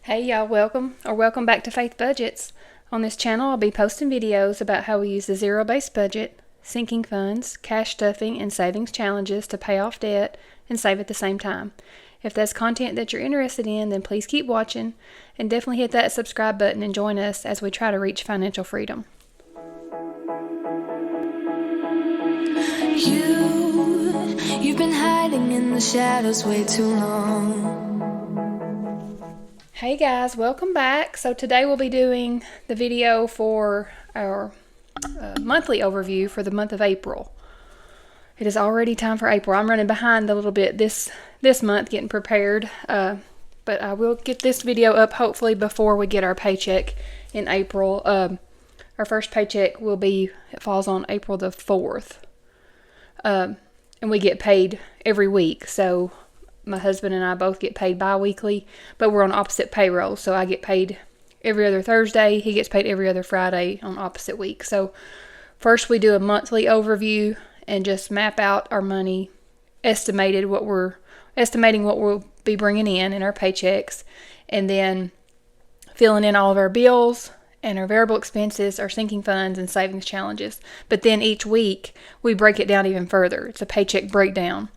Hey y'all, welcome back to Faith Budgets. On this channel, I'll be posting videos about how we use the zero-based budget, sinking funds, cash stuffing, and savings challenges to pay off debt and save at the same time. If that's content that you're interested in, then please keep watching and definitely hit that subscribe button and join us as we try to reach financial freedom. You've been hiding in the shadows way too long. Hey guys, welcome back. So today we'll be doing the video for our monthly overview for the month of April. It is already time for April. I'm running behind a little bit this month getting prepared, but I will get this video up hopefully before we get our paycheck in April. Our first paycheck it falls on April the 4th, and we get paid every week. So my husband and I both get paid bi-weekly, but we're on opposite payroll. So I get paid every other Thursday. He gets paid every other Friday on opposite week. So first we do a monthly overview and just map out our money, estimating what we'll be bringing in our paychecks, and then filling in all of our bills and our variable expenses, our sinking funds, and savings challenges. But then each week we break it down even further. It's a paycheck breakdown.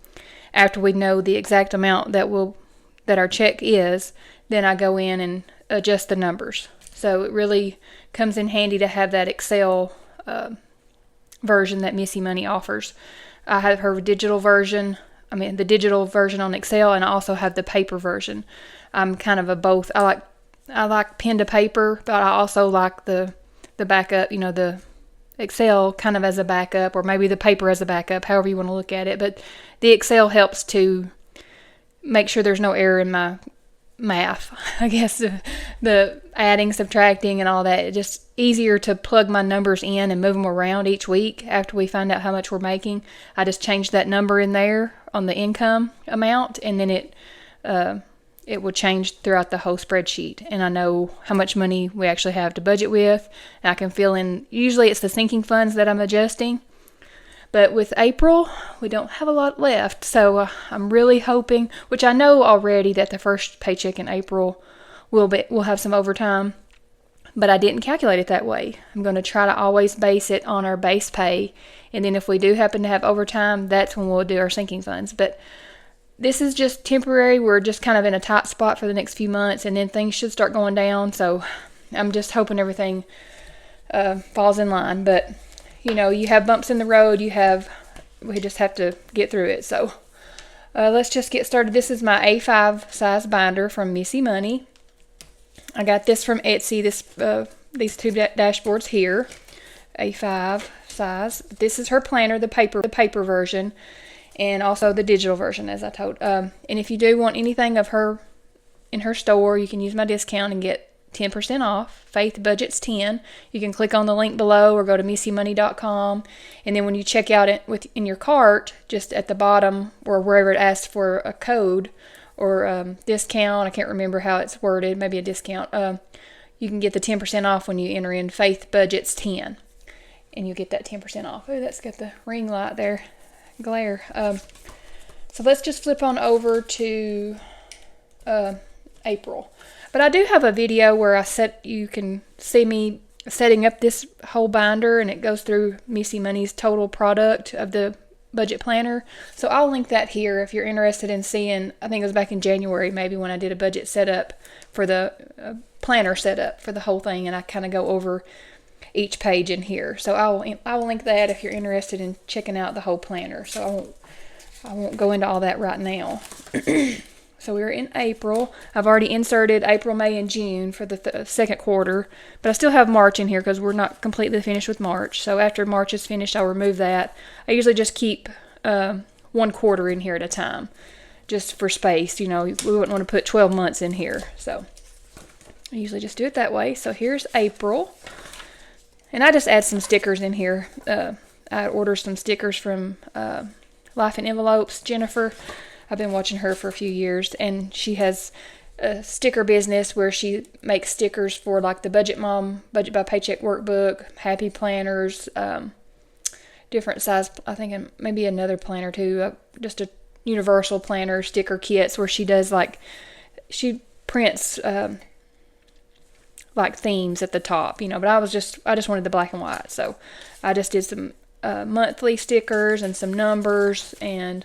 After we know the exact amount that our check is, then I go in and adjust the numbers. So it really comes in handy to have that Excel version that Missy Money offers. I have the digital version on Excel, and I also have the paper version. I'm kind of a both. I like pen to paper, but I also like the backup, the Excel kind of as a backup, or maybe the paper as a backup, however you want to look at it. But the Excel helps to make sure there's no error in my math. I guess the adding, subtracting, and all that. It's just easier to plug my numbers in and move them around each week after we find out how much we're making. I just change that number in there on the income amount, and then it will change throughout the whole spreadsheet, and I know how much money we actually have to budget with, and I can fill in. Usually it's the sinking funds that I'm adjusting, but with April we don't have a lot left, so I'm really hoping, which I know already, that the first paycheck in April will have some overtime, but I didn't calculate it that way. I'm going to try to always base it on our base pay, and then if we do happen to have overtime, that's when we'll do our sinking funds. But this is just temporary. We're just kind of in a tight spot for the next few months, and then things should start going down. So I'm just hoping everything falls in line. But, you have bumps in the road. We just have to get through it. So let's just get started. This is my A5 size binder from Missy Money. I got this from Etsy, these two dashboards here, A5 size. This is her planner, the paper version, and also the digital version, as I told. And if you do want anything of her in her store, you can use my discount and get 10% off. Faith Budgets 10. You can click on the link below or go to missymoney.com. And then when you check out in your cart, just at the bottom or wherever it asks for a code or discount, I can't remember how it's worded, maybe a discount, you can get the 10% off when you enter in Faith Budgets 10. And you get that 10% off. Oh, that's got the ring light there. Glare. So let's just flip on over to April. But I do have a video where you can see me setting up this whole binder, and it goes through Missy Money's total product of the budget planner. So I'll link that here if you're interested in seeing. I think it was back in January maybe when I did a budget setup for the planner setup for the whole thing, and I kind of go over each page in here. So I will link that if you're interested in checking out the whole planner. So I won't go into all that right now. So we're in April. I've already inserted April, May, and June for the second quarter, but I still have March in here because we're not completely finished with March. So after March is finished, I'll remove that. I usually just keep one quarter in here at a time, just for space. We wouldn't want to put 12 months in here, so I usually just do it that way. So here's April. And I just add some stickers in here. I ordered some stickers from Life in Envelopes, Jennifer. I've been watching her for a few years, and she has a sticker business where she makes stickers for like the Budget Mom, Budget by Paycheck workbook, Happy Planners, different size, I think maybe another planner too, just a universal planner sticker kits where she does she prints like themes at the top, but I just wanted the black and white. So I just did some monthly stickers and some numbers, and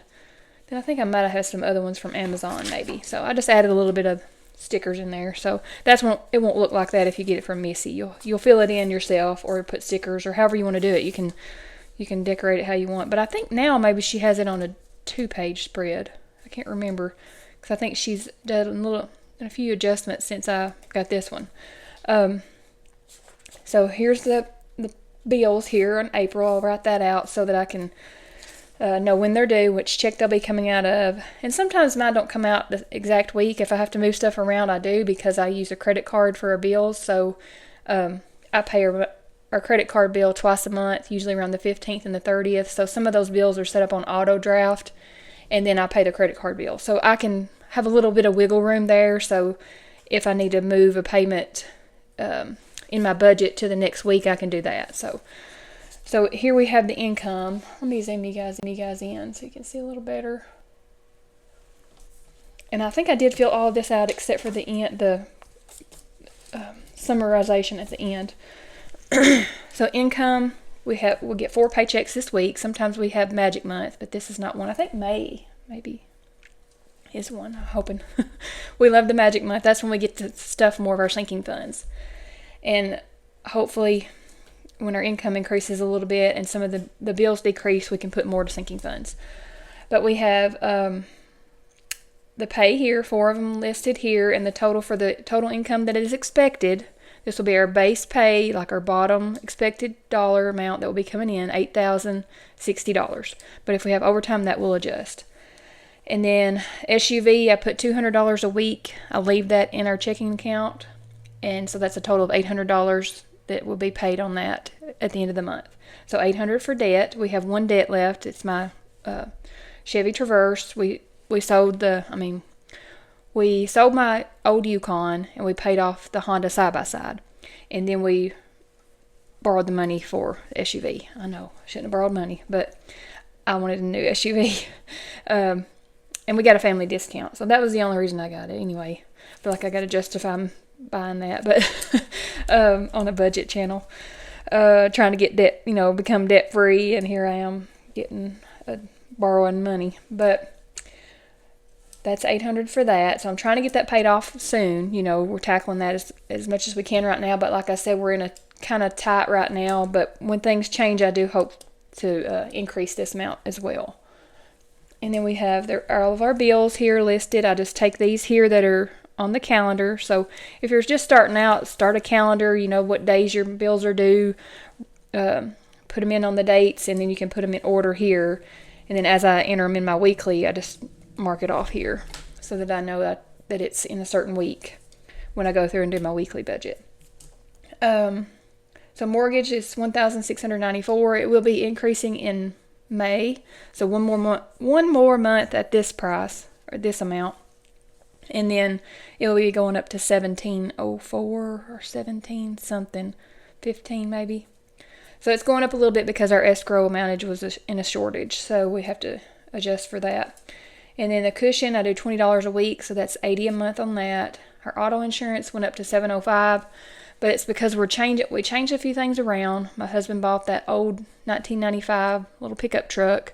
then I think I might have had some other ones from Amazon maybe. So I just added a little bit of stickers in there. So it won't look like that if you get it from Missy. You'll fill it in yourself or put stickers or however you want to do it. You can decorate it how you want. But I think now maybe she has it on a 2-page spread. I can't remember because I think she's done a few adjustments since I got this one. So here's the bills here in April. I'll write that out so that I can know when they're due, which check they'll be coming out of. And sometimes mine don't come out the exact week. If I have to move stuff around, I do, because I use a credit card for our bills. So I pay our credit card bill twice a month, usually around the 15th and the 30th. So some of those bills are set up on auto draft, and then I pay the credit card bill. So I can have a little bit of wiggle room there. So if I need to move a payment in my budget to the next week, I can do that. So here we have the income. Let me zoom you guys in so you can see a little better. And I think I did fill all of this out except for the end, the summarization at the end. So income, we'll get 4 paychecks this week. Sometimes we have magic month, but this is not one. I think May maybe is one. I'm hoping. We love the magic month. That's when we get to stuff more of our sinking funds. And hopefully when our income increases a little bit and some of the bills decrease, we can put more to sinking funds. But we have the pay here, 4 of them listed here, and the total for the total income that is expected. This will be our base pay, like our bottom expected dollar amount that will be coming in, $8,060. But if we have overtime, that will adjust. And then SUV, I put $200 a week. I'll leave that in our checking account. And so that's a total of $800 that will be paid on that at the end of the month. So $800 for debt. We have one debt left. It's my Chevy Traverse. We sold my old Yukon and we paid off the Honda side-by-side. And then we borrowed the money for SUV. I know, I shouldn't have borrowed money, but I wanted a new SUV. And we got a family discount. So that was the only reason I got it anyway. I feel like I got to justify buying that, but on a budget channel. Trying to get debt, become debt-free, and here I am borrowing money. But that's $800 for that. So I'm trying to get that paid off soon. We're tackling that as much as we can right now. But like I said, we're in a kind of tight right now. But when things change, I do hope to increase this amount as well. And then we have all of our bills here listed. I just take these here that are on the calendar. So if you're just starting out, start a calendar. What days your bills are due. Put them in on the dates, and then you can put them in order here. And then as I enter them in my weekly, I just mark it off here so that I know that it's in a certain week when I go through and do my weekly budget. So mortgage is $1,694. It will be increasing in May. So one more month at this price or this amount. And then it will be going up to $1,704 or 17 something, 15 maybe. So it's going up a little bit because our escrow amountage was in a shortage. So we have to adjust for that. And then the cushion, I do $20 a week, so that's $80 a month on that. Our auto insurance went up to $705, but it's because we changed a few things around. My husband bought that old 1995 little pickup truck,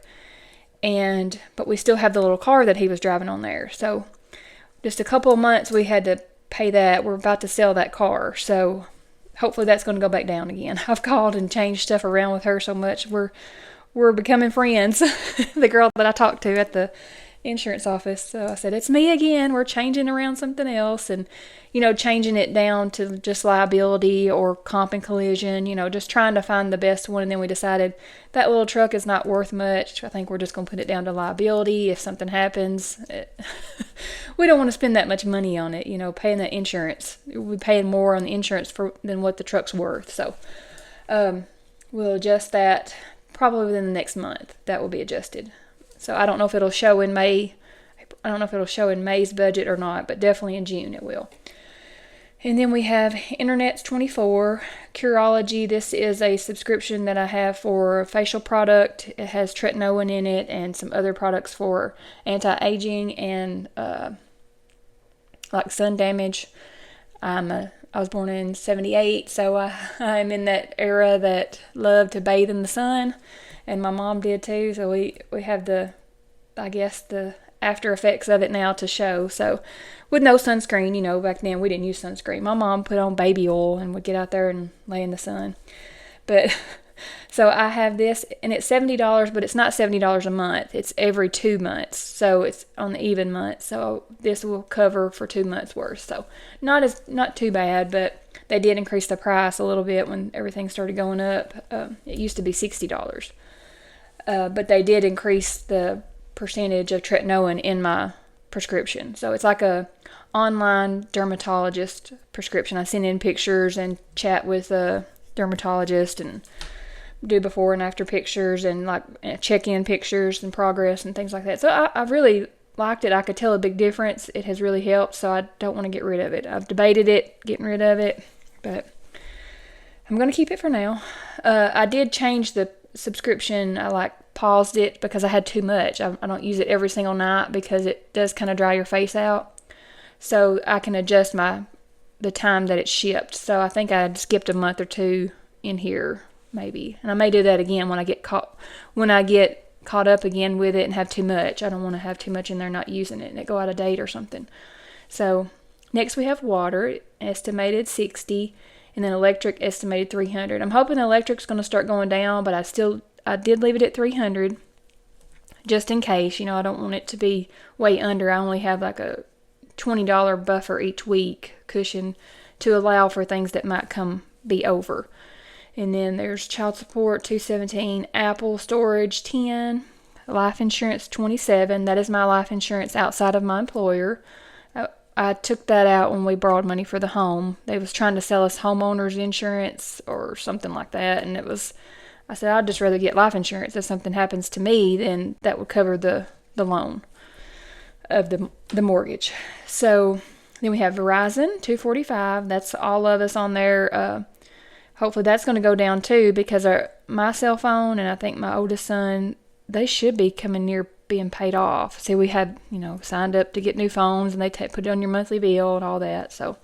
but we still have the little car that he was driving on there. So just a couple of months we had to pay that. We're about to sell that car, so hopefully that's going to go back down again. I've called and changed stuff around with her so much. We're becoming friends. The girl that I talked to at the insurance office. So I said, it's me again. We're changing around something else, and changing it down to just liability or comp and collision, just trying to find the best one. And then we decided that little truck is not worth much. I think we're just going to put it down to liability. If something happens, we don't want to spend that much money on it, paying the insurance. We're paying more on the insurance than what the truck's worth. So we'll adjust that probably within the next month. That will be adjusted. So I don't know if it'll show in May. I don't know if it'll show in May's budget or not, but definitely in June it will. And then we have Internet's 24. Curology, this is a subscription that I have for a facial product. It has tretinoin in it and some other products for anti-aging and like sun damage. I'm a I was born in 78, so I'm in that era that loved to bathe in the sun, and my mom did too. So we have the after effects of it now to show. So with no sunscreen, back then we didn't use sunscreen. My mom put on baby oil and would get out there and lay in the sun. But so I have this, and it's $70, but it's not $70 a month. It's every 2 months. So it's on the even month. So this will cover for 2 months worth. So not too bad, but they did increase the price a little bit when everything started going up. It used to be $60. But they did increase the percentage of tretinoin in my prescription. So it's like a online dermatologist prescription. I send in pictures and chat with a dermatologist and do before and after pictures and like check-in pictures and progress and things like that. So I really liked it. I could tell a big difference. It has really helped, so I don't want to get rid of it. I've debated getting rid of it, but I'm going to keep it for now. I did change the subscription. I paused it because I had too much. I don't use it every single night because it does kind of dry your face out. So I can adjust the time that it's shipped. So I think I skipped a month or two in here maybe, and I may do that again when I get caught up again with it and have too much. I don't want to have too much in there not using it and it go out of date or something. So next we have water, estimated 60, and then electric estimated 300. I'm hoping the electric's going to start going down, but I did leave it at 300 just in case. I don't want it to be way under. I only have like a $20 buffer each week cushion to allow for things that might be over. And then there's child support $217, Apple storage $10, life insurance $27. That is my life insurance outside of my employer. I took that out when we borrowed money for the home. They was trying to sell us homeowners insurance or something like that, and I said I'd just rather get life insurance. If something happens to me, then that would cover the loan of the mortgage. So then we have Verizon $245. That's all of us on there. Hopefully that's going to go down too, because my cell phone and I think my oldest son, they should be coming near being paid off. See, we had, signed up to get new phones, and they put it on your monthly bill and all that. So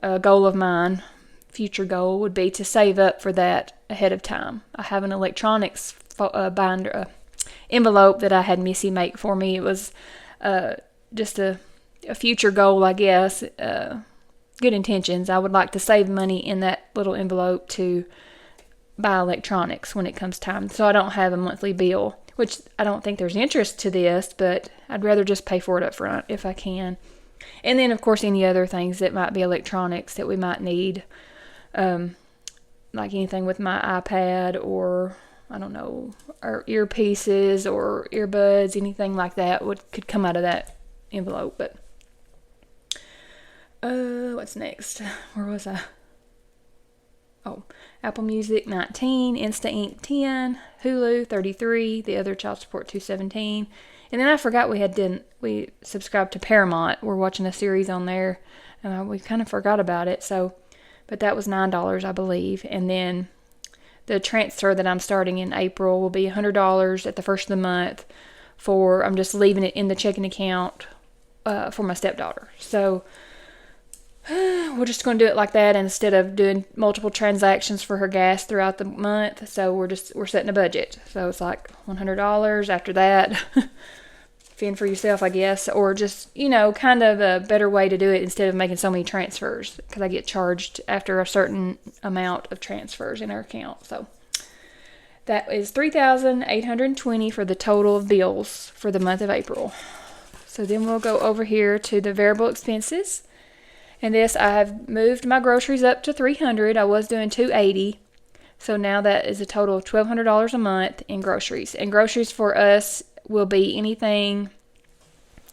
a goal of mine, future goal, would be to save up for that ahead of time. I have an electronics binder envelope that I had Missy make for me. It was just a future goal, I guess. Good intentions. I would like to save money in that little envelope to buy electronics when it comes time, so I don't have a monthly bill, which I don't think there's interest to this, but I'd rather just pay for it up front if I can. And then, of course, any other things that might be electronics that we might need, like anything with my iPad or, I don't know, or earpieces or earbuds, anything like that could come out of that envelope. But what's next? Where was I? Oh, Apple Music 19, Insta Ink 10, Hulu 33, the other child support 217. And then I forgot we subscribed to Paramount. We're watching a series on there, and we kind of forgot about it. But that was $9, I believe. And then the transfer that I'm starting in April will be $100 at the first of the month I'm just leaving it in the checking account for my stepdaughter. So we're just going to do it like that instead of doing multiple transactions for her gas throughout the month. So we're setting a budget. So it's like $100 after that. Fend for yourself, I guess, or just, kind of a better way to do it instead of making so many transfers, because I get charged after a certain amount of transfers in our account. So that is $3,820 for the total of bills for the month of April. So then we'll go over here to the variable expenses. And this, I have moved my groceries up to $300. I was doing $280. So now that is a total of $1,200 a month in groceries. And groceries for us will be anything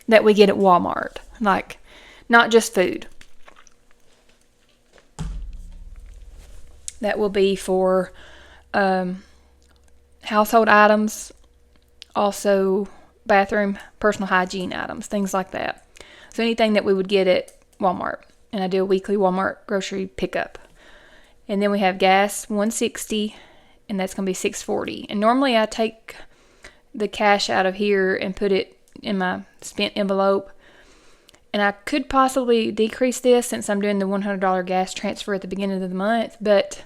that we get at Walmart. Like, not just food. That will be for household items, also bathroom, personal hygiene items, things like that. So anything that we would get at Walmart. And I do a weekly Walmart grocery pickup. And then we have gas, $160, and that's going to be $640. And normally I take the cash out of here and put it in my spent envelope. And I could possibly decrease this since I'm doing the $100 gas transfer at the beginning of the month, but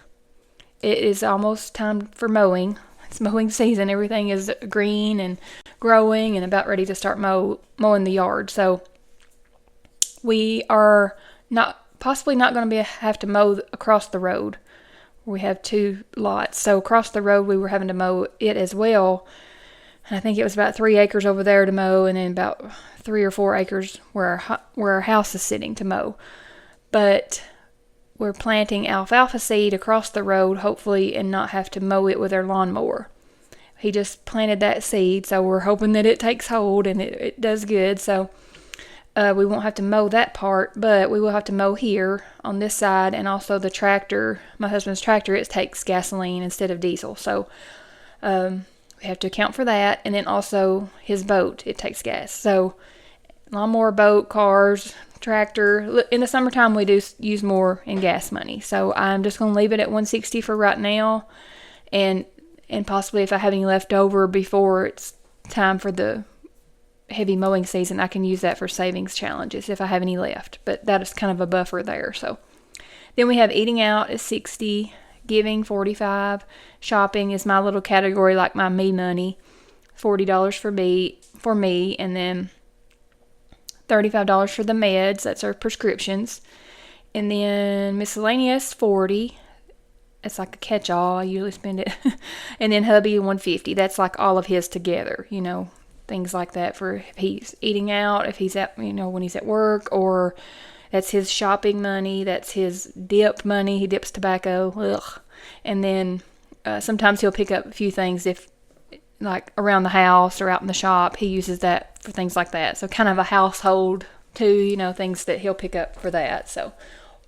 it is almost time for mowing. It's mowing season. Everything is green and growing and about ready to start mowing the yard. So we are possibly not going to have to mow across the road. We have 2 lots. So across the road we were having to mow it as well. And I think it was about 3 acres over there to mow, and then about 3 or 4 acres where our house is sitting to mow. But we're planting alfalfa seed across the road, hopefully, and not have to mow it with our lawnmower. He just planted that seed, so we're hoping that it takes hold and it does good. So we won't have to mow that part, but we will have to mow here on this side, and also the tractor, my husband's tractor, it takes gasoline instead of diesel. So we have to account for that, and then also his boat, it takes gas. So lawnmower, boat, cars, tractor. In the summertime, we do use more in gas money. So I'm just going to leave it at $160 for right now, and possibly if I have any left over before it's time for the heavy mowing season, I can use that for savings challenges if I have any left. But that is kind of a buffer there. So then we have eating out is $60, giving $45, shopping is my little category, like my me money, $40 for me, and then $35 for the meds, that's our prescriptions, and then miscellaneous $40. It's like a catch-all. I usually spend it. And then hubby $150. That's like all of his together, things like that for if he's eating out, if he's at, when he's at work, or that's his shopping money, that's his dip money. He dips tobacco. Ugh. And then sometimes he'll pick up a few things if, like around the house or out in the shop, he uses that for things like that. So kind of a household too, things that he'll pick up for that. So,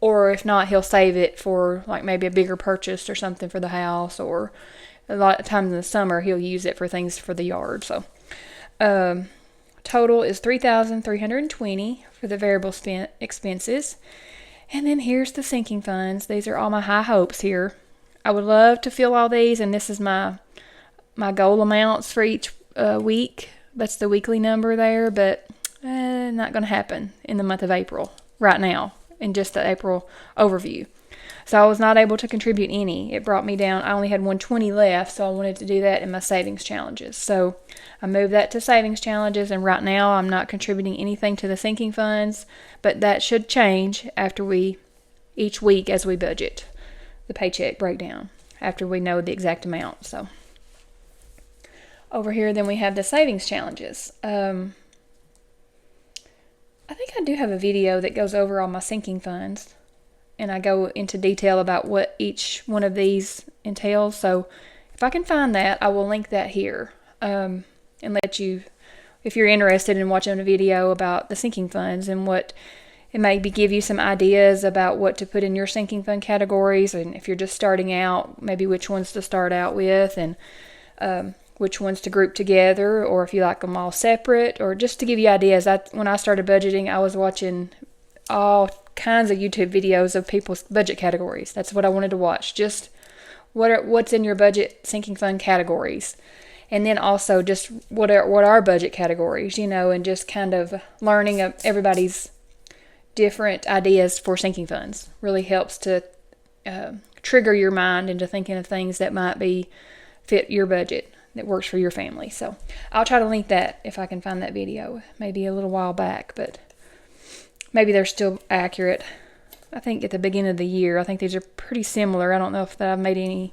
or if not, he'll save it for like maybe a bigger purchase or something for the house, or a lot of times in the summer he'll use it for things for the yard. So total is $3,320 for the variable expenses. And then here's the sinking funds. These are all my high hopes here. I would love to fill all these, and this is my goal amounts for each week. That's the weekly number there, but not going to happen in the month of April right now, in just the April overview. So I was not able to contribute any. It brought me down. I only had $120 left, so I wanted to do that in my savings challenges. So I moved that to savings challenges, and right now I'm not contributing anything to the sinking funds, but that should change after each week as we budget the paycheck breakdown, after we know the exact amount. So over here, then we have the savings challenges. I think I do have a video that goes over all my sinking funds, and I go into detail about what each one of these entails. So if I can find that, I will link that here, and let you, if you're interested in watching a video about the sinking funds and what it maybe give you some ideas about what to put in your sinking fund categories, and if you're just starting out, maybe which ones to start out with, and which ones to group together, or if you like them all separate, or just to give you ideas. When I started budgeting, I was watching all kinds of YouTube videos of people's budget categories. That's what I wanted to watch. Just what's in your budget sinking fund categories, and then also just what are budget categories, and just kind of learning of everybody's different ideas for sinking funds really helps to trigger your mind into thinking of things that might fit your budget, that works for your family. So I'll try to link that if I can find that video, maybe a little while back, but maybe they're still accurate. I think at the beginning of the year, I think these are pretty similar. I don't know if I've made any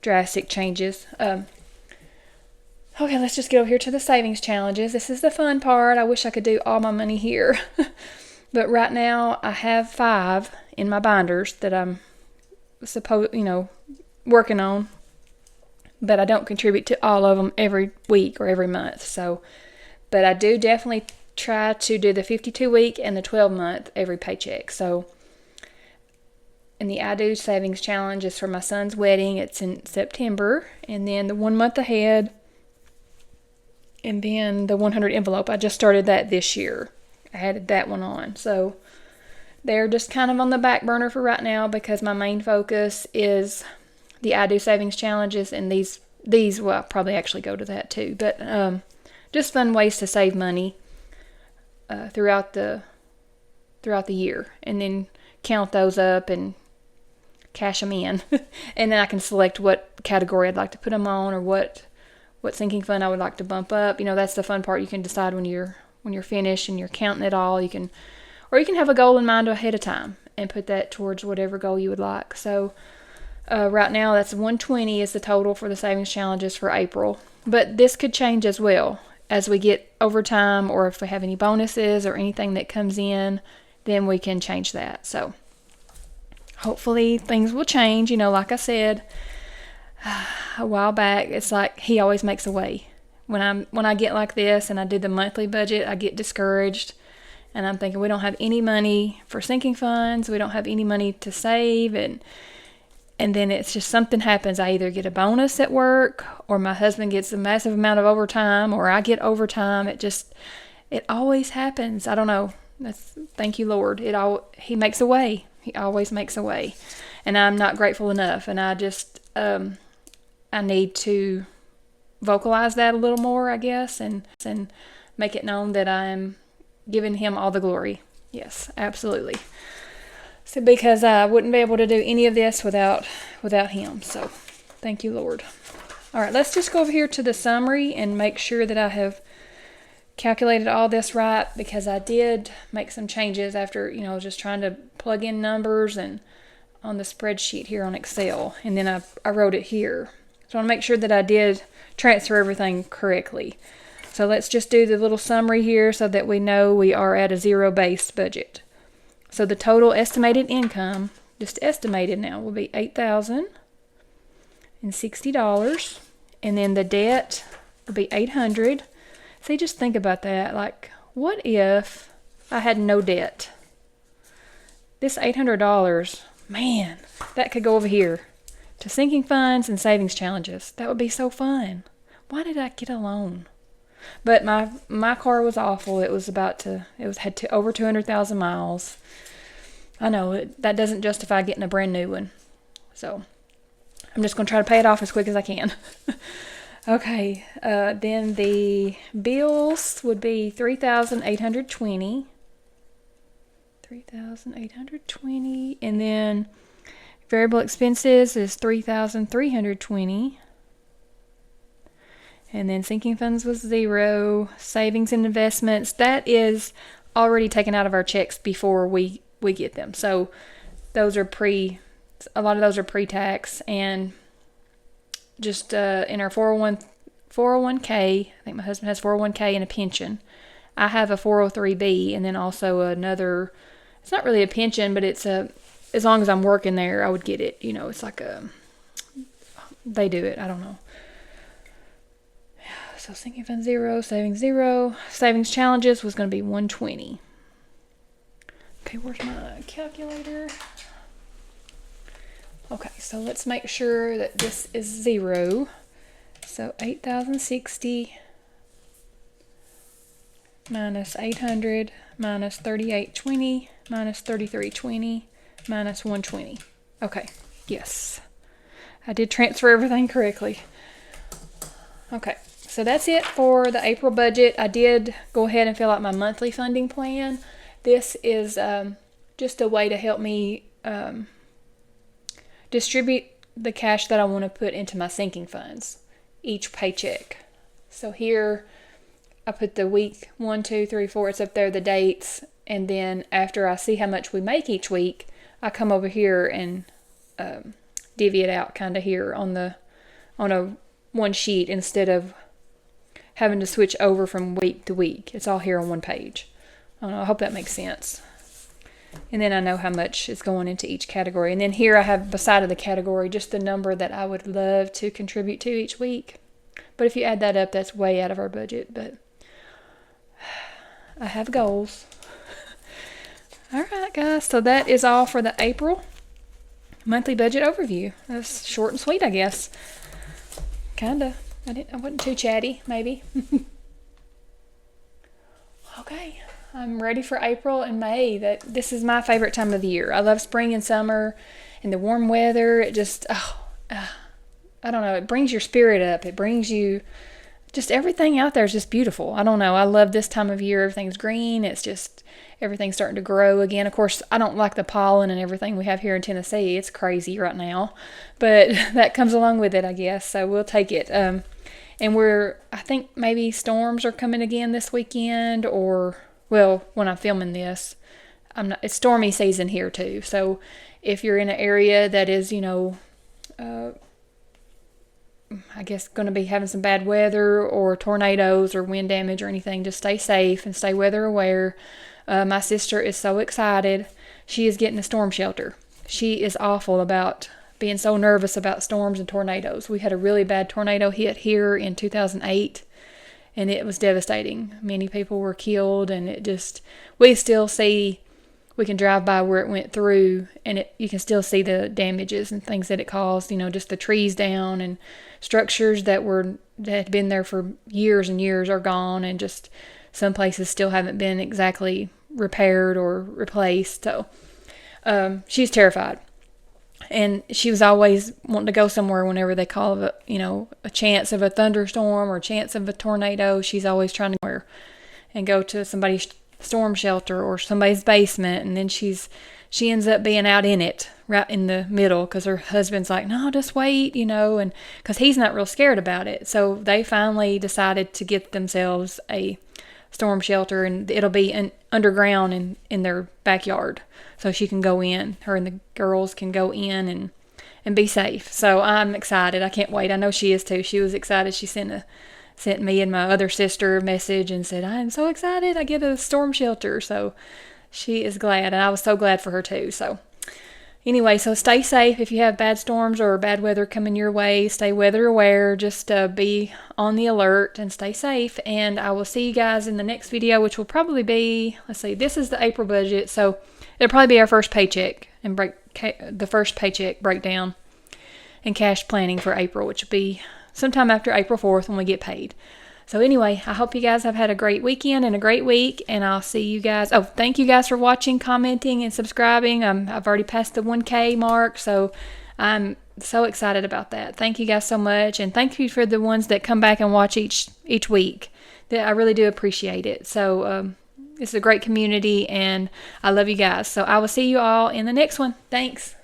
drastic changes. Okay, let's just get over here to the savings challenges. This is the fun part. I wish I could do all my money here. But right now I have 5 in my binders that I'm working on. But I don't contribute to all of them every week or every month. So, but I do definitely try to do the 52-week and the 12-month every paycheck. So, and the I Do Savings Challenge is for my son's wedding. It's in September. And then the 1 month ahead. And then the 100 envelope. I just started that this year. I added that one on. So they're just kind of on the back burner for right now, because my main focus is the I Do Savings Challenges, and these will I'll probably actually go to that too. But just fun ways to save money throughout the throughout the year, and then count those up and cash them in. And then I can select what category I'd like to put them on, or what sinking fund I would like to bump up. That's the fun part. You can decide when you're finished and you're counting it all. You can have a goal in mind ahead of time and put that towards whatever goal you would like. So right now that's 120 is the total for the savings challenges for April. But this could change as well as we get overtime, or if we have any bonuses or anything that comes in, then we can change that. So hopefully things will change. Like I said a while back, it's like he always makes a way. When I get like this and I do the monthly budget, I get discouraged, and I'm thinking we don't have any money for sinking funds, we don't have any money to save, and then it's just something happens. I either get a bonus at work, or my husband gets a massive amount of overtime, or I get overtime. It always happens. I don't know. Thank you, Lord. He makes a way. He always makes a way. And I'm not grateful enough. And I just, I need to vocalize that a little more, I guess, and make it known that I'm giving him all the glory. Yes, absolutely. So because I wouldn't be able to do any of this without him. So thank you, Lord. All right, let's just go over here to the summary and make sure that I have calculated all this right, because I did make some changes after, just trying to plug in numbers and on the spreadsheet here on Excel, and then I wrote it here. So I want to make sure that I did transfer everything correctly. So let's just do the little summary here so that we know we are at a zero-based budget. So the total estimated income, just estimated now, will be $8,060, and then the debt will be $800. See, just think about that. Like, what if I had no debt? This $800, man, that could go over here to sinking funds and savings challenges. That would be so fun. Why did I get a loan? But my car was awful. It had over 200,000 miles. I know that doesn't justify getting a brand new one. So I'm just going to try to pay it off as quick as I can. Okay, then the bills would be $3,820. $3,820, and then variable expenses is $3,320. And then sinking funds was $0. Savings and investments, that is already taken out of our checks before we get them. So those are a lot of those are pre-tax, and just in our 401k, I think my husband has 401k and a pension. I have a 403b, and then also another, it's not really a pension, but it's as long as I'm working there, I would get it. It's like they do it. I don't know. So sinking fund $0, savings $0. Savings challenges was going to be $120. Okay, where's my calculator? Okay, so let's make sure that this is 0. So 8,060 minus 800 minus 3820 minus 3320 minus 120. Okay, yes. I did transfer everything correctly. Okay, so that's it for the April budget. I did go ahead and fill out my monthly funding plan. This is just a way to help me distribute the cash that I want to put into my sinking funds each paycheck. So here I put the week 1, 2, 3, 4. It's up there, the dates, and then after I see how much we make each week, I come over here and divvy it out kind of here on a one sheet instead of having to switch over from week to week. It's all here on one page. I don't know, I hope that makes sense. And then I know how much is going into each category. And then here I have beside of the category just the number that I would love to contribute to each week. But if you add that up, that's way out of our budget. But I have goals. All right, guys. So that is all for the April monthly budget overview. That's short and sweet, I guess. Kinda. I wasn't too chatty, maybe. Okay. I'm ready for April and May. This is my favorite time of the year. I love spring and summer and the warm weather. It just, I don't know, it brings your spirit up. It brings you just everything out there is just beautiful. I don't know. I love this time of year. Everything's green. It's just everything's starting to grow again. Of course, I don't like the pollen and everything we have here in Tennessee. It's crazy right now, but that comes along with it, I guess. So we'll take it. And I think maybe storms are coming again this weekend, or, well, when I'm filming this, it's stormy season here too. So if you're in an area that is, I guess going to be having some bad weather or tornadoes or wind damage or anything, just stay safe and stay weather aware. My sister is so excited. She is getting a storm shelter. She is awful about being so nervous about storms and tornadoes. We had a really bad tornado hit here in 2008, and it was devastating. Many people were killed, and we can drive by where it went through, and you can still see the damages and things that it caused, just the trees down, and structures that had been there for years and years are gone, and just some places still haven't been exactly repaired or replaced. So she's terrified, and she was always wanting to go somewhere whenever they call it, a chance of a thunderstorm or a chance of a tornado. She's always trying to go and go to somebody's storm shelter or somebody's basement, and then she ends up being out in it right in the middle because her husband's like, no, just wait, and because he's not real scared about it. So they finally decided to get themselves a storm shelter, and it'll be underground in their backyard, so she can go in. Her and the girls can go in and be safe. So I'm excited. I can't wait. I know she is too. She was excited. She sent me and my other sister a message and said, I'm so excited I get a storm shelter. So she is glad, and I was so glad for her too. So anyway, so stay safe. If you have bad storms or bad weather coming your way, stay weather aware. Just be on the alert and stay safe. And I will see you guys in the next video, which will probably be, this is the April budget. So it'll probably be our first paycheck and the first paycheck breakdown and cash planning for April, which will be sometime after April 4th when we get paid. So anyway, I hope you guys have had a great weekend and a great week, and I'll see you guys. Oh, thank you guys for watching, commenting, and subscribing. I've already passed the 1K mark, so I'm so excited about that. Thank you guys so much, and thank you for the ones that come back and watch each week. I really do appreciate it. So it's a great community, and I love you guys. So I will see you all in the next one. Thanks.